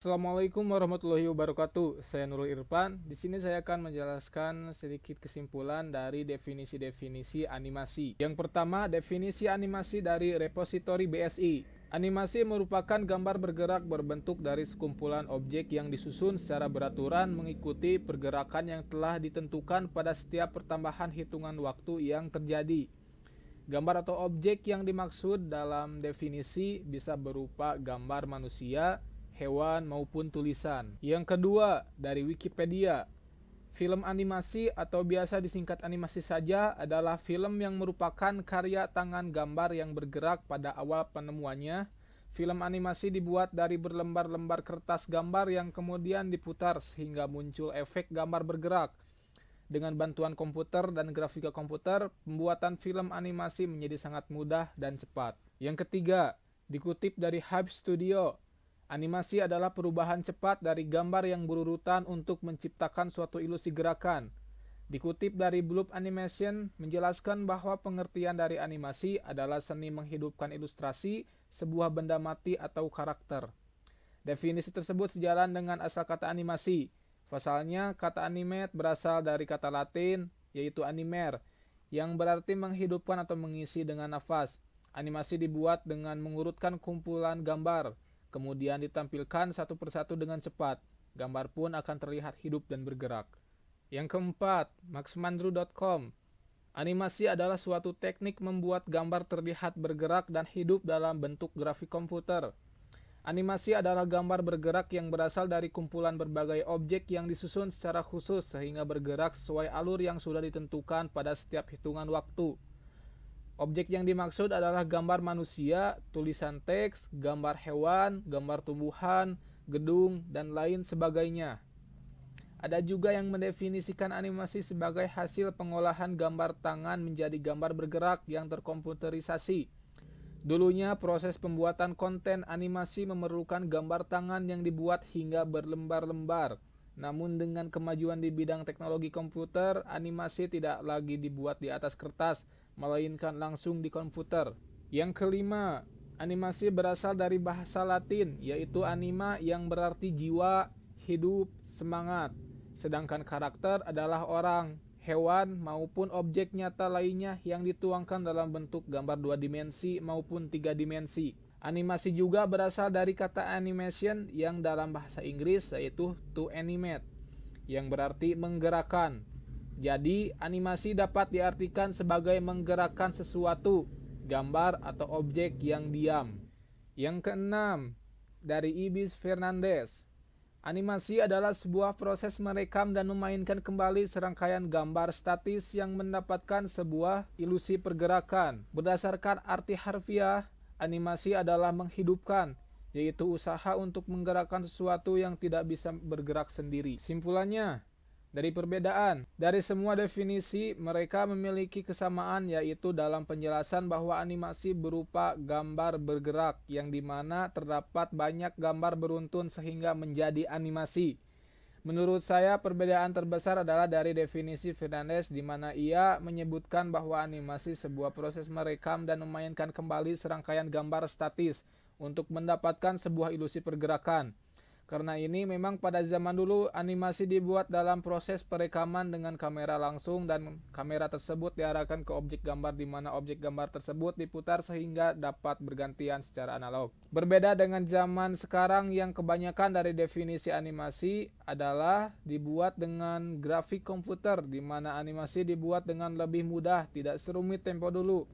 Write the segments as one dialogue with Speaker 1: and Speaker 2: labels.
Speaker 1: Assalamualaikum warahmatullahi wabarakatuh. Saya Nurul Irfan. Di sini saya akan menjelaskan sedikit kesimpulan dari definisi-definisi animasi. Yang pertama, definisi animasi dari repositori BSI. Animasi merupakan gambar bergerak berbentuk dari sekumpulan objek yang disusun secara beraturan mengikuti pergerakan yang telah ditentukan pada setiap pertambahan hitungan waktu yang terjadi. Gambar atau objek yang dimaksud dalam definisi bisa berupa gambar manusia, hewan, maupun tulisan. Yang kedua, dari Wikipedia. Film animasi atau biasa disingkat animasi saja adalah film yang merupakan karya tangan gambar yang bergerak pada awal penemuannya. Film animasi dibuat dari berlembar-lembar kertas gambar yang kemudian diputar sehingga muncul efek gambar bergerak. Dengan bantuan komputer dan grafika komputer, pembuatan film animasi menjadi sangat mudah dan cepat. Yang ketiga, dikutip dari Hype Studio. Animasi adalah perubahan cepat dari gambar yang berurutan untuk menciptakan suatu ilusi gerakan. Dikutip dari Bloop Animation, menjelaskan bahwa pengertian dari animasi adalah seni menghidupkan ilustrasi sebuah benda mati atau karakter. Definisi tersebut sejalan dengan asal kata animasi. Pasalnya, kata animate berasal dari kata Latin, yaitu animer, yang berarti menghidupkan atau mengisi dengan nafas. Animasi dibuat dengan mengurutkan kumpulan gambar, kemudian ditampilkan satu persatu dengan cepat. Gambar pun akan terlihat hidup dan bergerak. Yang keempat, maxmandru.com. Animasi adalah suatu teknik membuat gambar terlihat bergerak dan hidup dalam bentuk grafik komputer. Animasi adalah gambar bergerak yang berasal dari kumpulan berbagai objek yang disusun secara khusus sehingga bergerak sesuai alur yang sudah ditentukan pada setiap hitungan waktu. Objek yang dimaksud adalah gambar manusia, tulisan teks, gambar hewan, gambar tumbuhan, gedung, dan lain sebagainya. Ada juga yang mendefinisikan animasi sebagai hasil pengolahan gambar tangan menjadi gambar bergerak yang terkomputerisasi. Dulunya proses pembuatan konten animasi memerlukan gambar tangan yang dibuat hingga berlembar-lembar. Namun dengan kemajuan di bidang teknologi komputer, animasi tidak lagi dibuat di atas kertas, melainkan langsung di komputer. Yang kelima, animasi berasal dari bahasa Latin, yaitu anima yang berarti jiwa, hidup, semangat. Sedangkan karakter adalah orang, hewan, maupun objek nyata lainnya yang dituangkan dalam bentuk gambar 2 dimensi maupun 3 dimensi. Animasi juga berasal dari kata animation yang dalam bahasa Inggris yaitu to animate, yang berarti menggerakkan. Jadi, animasi dapat diartikan sebagai menggerakkan sesuatu, gambar atau objek yang diam. Yang keenam, dari Ibis Fernandez. Animasi adalah sebuah proses merekam dan memainkan kembali serangkaian gambar statis yang mendapatkan sebuah ilusi pergerakan. Berdasarkan arti harfiah, animasi adalah menghidupkan, yaitu usaha untuk menggerakkan sesuatu yang tidak bisa bergerak sendiri. Simpulannya, dari perbedaan, dari semua definisi, mereka memiliki kesamaan yaitu dalam penjelasan bahwa animasi berupa gambar bergerak yang dimana terdapat banyak gambar beruntun sehingga menjadi animasi. Menurut saya perbedaan terbesar adalah dari definisi Fernandez di mana ia menyebutkan bahwa animasi sebuah proses merekam dan memainkan kembali serangkaian gambar statis untuk mendapatkan sebuah ilusi pergerakan. Karena ini memang pada zaman dulu animasi dibuat dalam proses perekaman dengan kamera langsung dan kamera tersebut diarahkan ke objek gambar di mana objek gambar tersebut diputar sehingga dapat bergantian secara analog. Berbeda dengan zaman sekarang yang kebanyakan dari definisi animasi adalah dibuat dengan grafik komputer di mana animasi dibuat dengan lebih mudah, tidak serumit tempo dulu.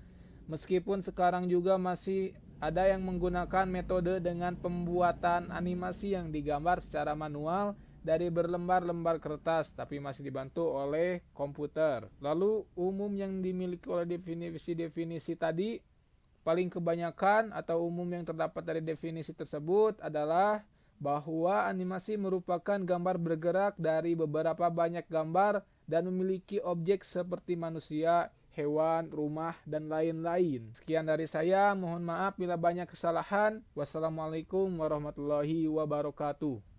Speaker 1: Meskipun sekarang juga masih ada yang menggunakan metode dengan pembuatan animasi yang digambar secara manual dari berlembar-lembar kertas, tapi masih dibantu oleh komputer. Lalu umum yang dimiliki oleh definisi-definisi tadi, paling kebanyakan atau umum yang terdapat dari definisi tersebut adalah bahwa animasi merupakan gambar bergerak dari beberapa banyak gambar dan memiliki objek seperti manusia, hewan, rumah, dan lain-lain. Sekian dari saya, mohon maaf bila banyak kesalahan. Wassalamualaikum warahmatullahi wabarakatuh.